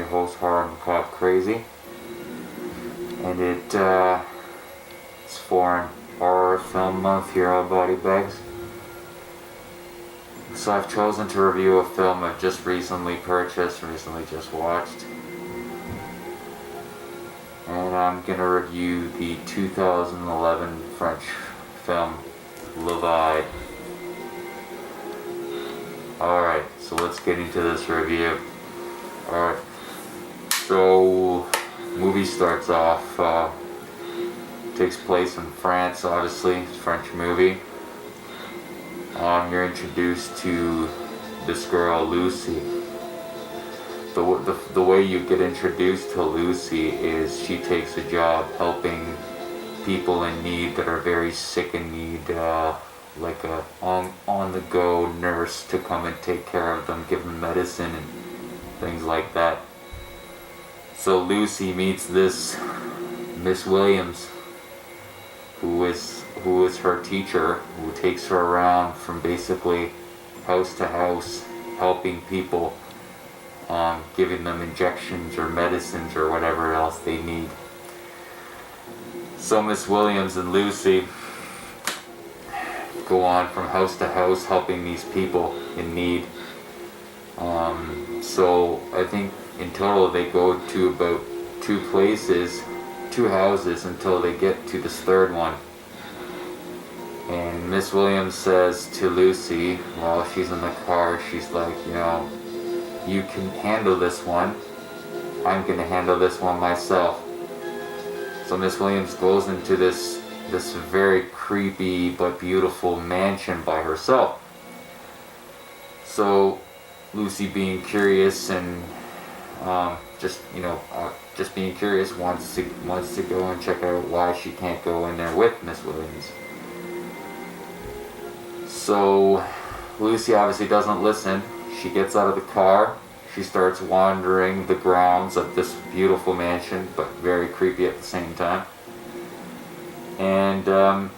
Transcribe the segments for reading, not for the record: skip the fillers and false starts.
host, HorrorMacabreCrazy, and it's foreign horror film month here on BodyBags. So I've chosen to review a film I've just recently purchased, recently just watched, and I'm gonna review the 2011 French film Livide. Alright, so let's get into this review. Alright, so movie starts off, takes place in France, obviously, it's a French movie. You're introduced to this girl, Lucy. The way you get introduced to Lucy is she takes a job helping people in need that are very sick and need like a on-the-go nurse to come and take care of them, give them medicine and things like that. So Lucy meets this Miss Williams, who is her teacher, who takes her around from basically house to house, helping people, giving them injections or medicines or whatever else they need. So Miss Williams and Lucy go on from house to house helping these people in need. So I think in total they go to about two houses until they get to this third one. And Miss Williams says to Lucy while she's in the car, she's like, you can handle this one. I'm gonna handle this one myself. So Miss Williams goes into this very creepy but beautiful mansion by herself. So Lucy, being curious and just being curious, wants to go and check out why she can't go in there with Miss Williams. So Lucy obviously doesn't listen. She gets out of the car. She starts wandering the grounds of this beautiful mansion, but very creepy at the same time. And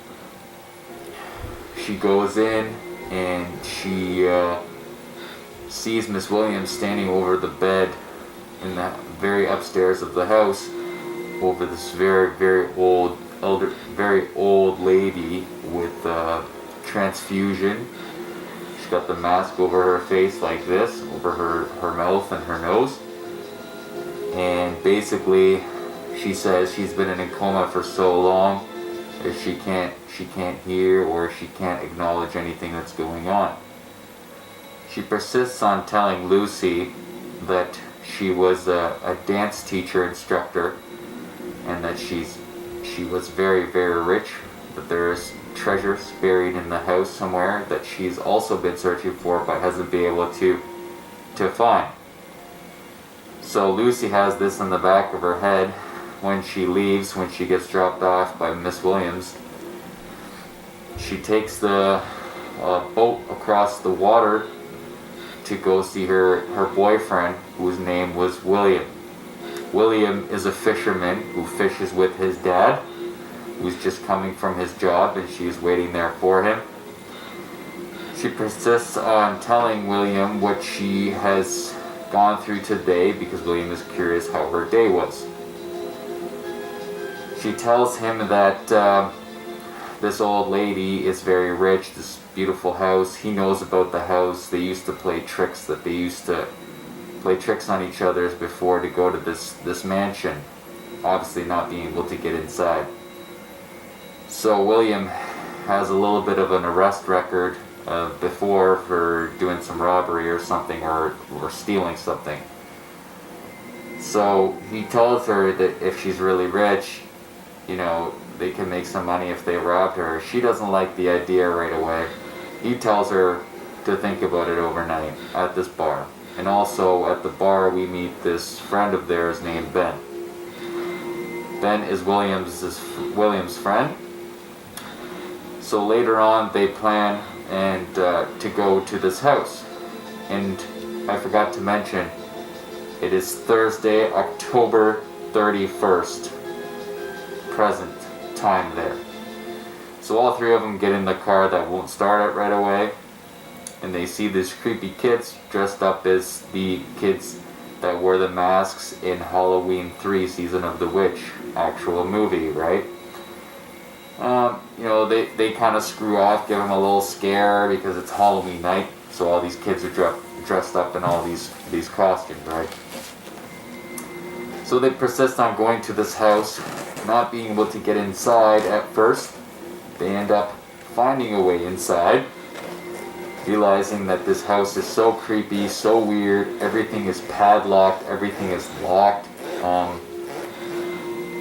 she goes in and she sees Miss Williams standing over the bed in the very upstairs of the house, over this very old lady with transfusion. She's got the mask over her face like this, over her mouth and her nose, and basically she says she's been in a coma for so long that she can't hear or she can't acknowledge anything that's going on. She persists on telling Lucy that she was a dance teacher instructor, and that she was very rich, that there's treasures buried in the house somewhere that she's also been searching for but hasn't been able to find. So Lucy has this in the back of her head when she leaves, when she gets dropped off by Miss Williams. She takes the boat across the water to go see her boyfriend, whose name was William. William is a fisherman who fishes with his dad, who's just coming from his job, and she's waiting there for him. She persists on telling William what she has gone through today because William is curious how her day was. She tells him that this old lady is very rich, this beautiful house. He knows about the house. They used to play tricks on each other before to go to this mansion, obviously not being able to get inside. So William has a little bit of an arrest record before for doing some robbery or something, or stealing something. So he tells her that if she's really rich, they can make some money if they robbed her. She doesn't like the idea right away. He tells her to think about it overnight at this bar. And also at the bar we meet this friend of theirs named Ben. Ben is William's friend. So later on they plan to go to this house. And I forgot to mention, it is Thursday, October 31st, present time there. So all three of them get in the car that won't start it right away, and they see these creepy kids dressed up as the kids that wore the masks in Halloween 3 Season of the Witch actual movie, right? They kind of screw off, give them a little scare because it's Halloween night, so all these kids are dressed up in all these costumes, right? So they persist on going to this house, not being able to get inside at first. They end up finding a way inside, realizing that this house is so creepy, so weird, everything is padlocked, everything is locked.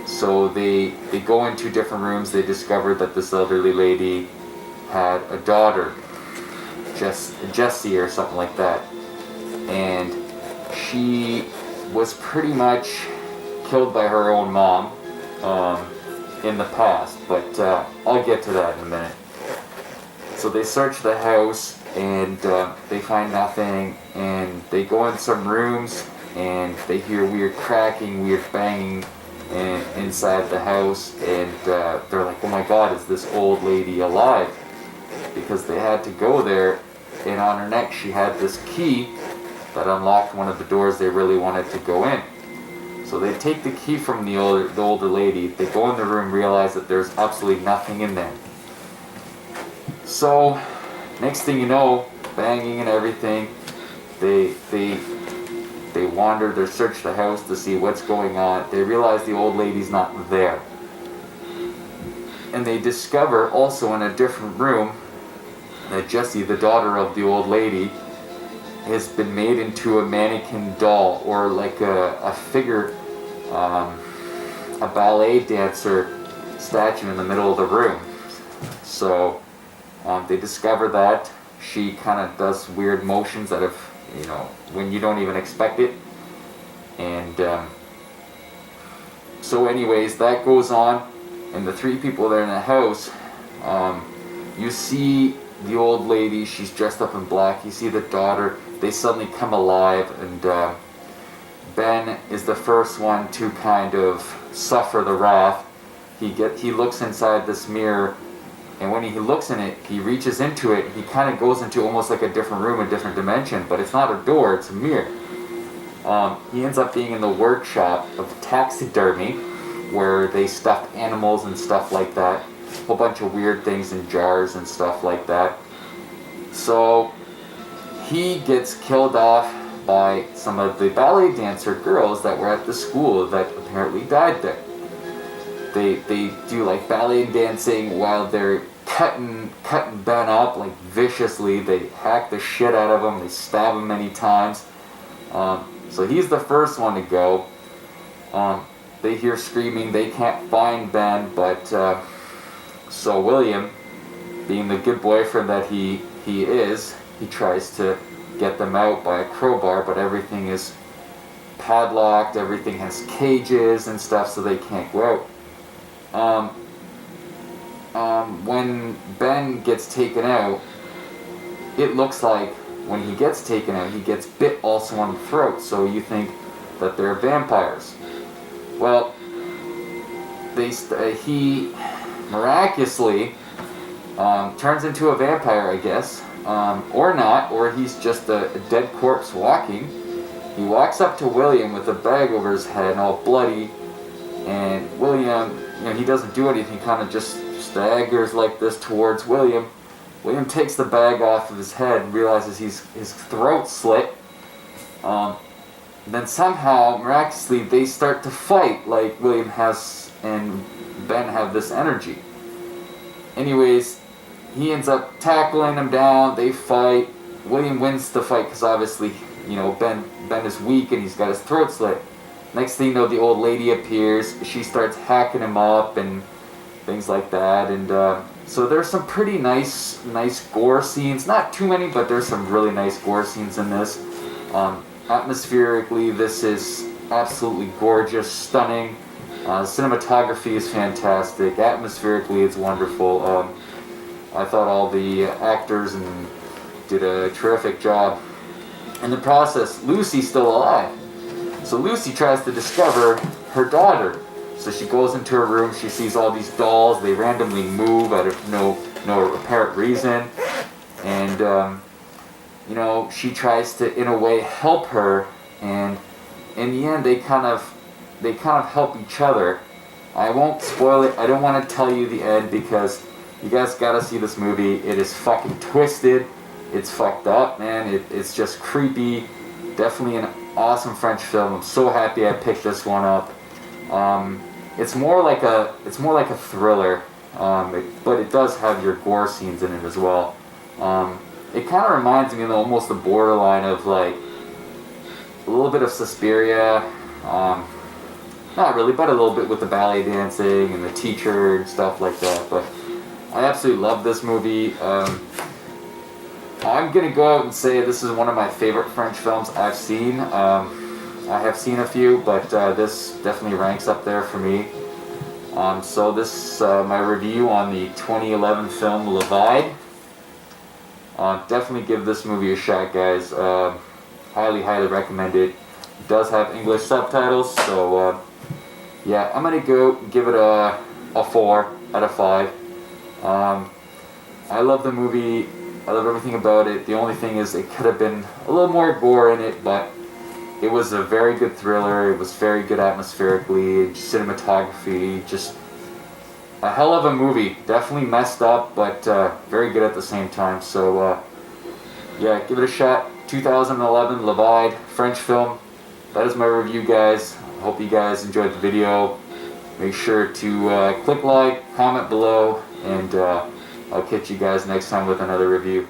So they go into different rooms. They discover that this elderly lady had a daughter, Jessie or something like that. And she was pretty much killed by her own mom in the past, but I'll get to that in a minute. So they search the house and they find nothing, and they go in some rooms and they hear weird cracking, weird banging inside the house, and they're like, oh my god, is this old lady alive? Because they had to go there, and on her neck she had this key that unlocked one of the doors they really wanted to go in. So they take the key from the older lady, they go in the room, realize that there's absolutely nothing in there. So, next thing you know, banging and everything, they wander, they search the house to see what's going on. They realize the old lady's not there. And they discover also in a different room that Jessie, the daughter of the old lady, has been made into a mannequin doll, or like a figure, a ballet dancer statue in the middle of the room. So they discover that she kind of does weird motions that have, when you don't even expect it. And so anyways, that goes on, and the three people that are in the house, you see the old lady, she's dressed up in black, you see the daughter, they suddenly come alive, and Ben is the first one to kind of suffer the wrath. He looks inside this mirror, and when he looks in it, he reaches into it, he kind of goes into almost like a different room, a different dimension, but it's not a door, it's a mirror. He ends up being in the workshop of taxidermy, where they stuff animals and stuff like that, a whole bunch of weird things in jars and stuff like that. So he gets killed off by some of the ballet dancer girls that were at the school that apparently died there. They do like ballet dancing while they're cutting Ben up like viciously. They hack the shit out of him. They stab him many times. So he's the first one to go. They hear screaming. They can't find Ben, but so William, being the good boyfriend that he is, he tries to get them out by a crowbar, but everything is padlocked. Everything has cages and stuff, so they can't go out. When Ben gets taken out, it looks like when he gets taken out, he gets bit also on the throat, so you think that they're vampires. Well, he miraculously turns into a vampire, I guess, or not, or he's just a dead corpse walking. He walks up to William with a bag over his head and all bloody, and William, he doesn't do anything, kind of just staggers like this towards William. William takes the bag off of his head and realizes his throat slit. Then somehow, miraculously, they start to fight like William has and Ben have this energy. Anyways, he ends up tackling him down, they fight. William wins the fight because obviously, Ben is weak and he's got his throat slit. Next thing you know, the old lady appears, she starts hacking him up and things like that, and so there's some pretty nice gore scenes. Not too many, but there's some really nice gore scenes in this. Atmospherically, this is absolutely gorgeous, stunning. Cinematography is fantastic. Atmospherically, it's wonderful. I thought all the actors did a terrific job. In the process, Lucy's still alive. So Lucy tries to discover her daughter. So she goes into her room, she sees all these dolls, they randomly move out of no apparent reason. And, she tries to, in a way, help her, and in the end, they kind of help each other. I won't spoil it. I don't want to tell you the end because you guys gotta see this movie. It is fucking twisted. It's fucked up, man. It's just creepy. Definitely an awesome French film. I'm so happy I picked this one up. It's more like a thriller, but it does have your gore scenes in it as well. It kind of reminds me of almost the borderline of like a little bit of Suspiria. Not really, but a little bit with the ballet dancing and the teacher and stuff like that. But I absolutely love this movie. I'm gonna go out and say this is one of my favorite French films I've seen. I have seen a few, but this definitely ranks up there for me. So this my review on the 2011 film Livide. Definitely give this movie a shot, guys. Highly, highly recommend it. It does have English subtitles, so yeah, I'm gonna go give it a 4 out of 5. I love the movie. I love everything about it. The only thing is it could have been a little more gore in it, but it was a very good thriller. It was very good atmospherically, cinematography, just a hell of a movie. Definitely messed up, but very good at the same time. So yeah, give it a shot. 2011 Livide, French film. That is my review, guys. I hope you guys enjoyed the video. Make sure to click like, comment below, and I'll catch you guys next time with another review.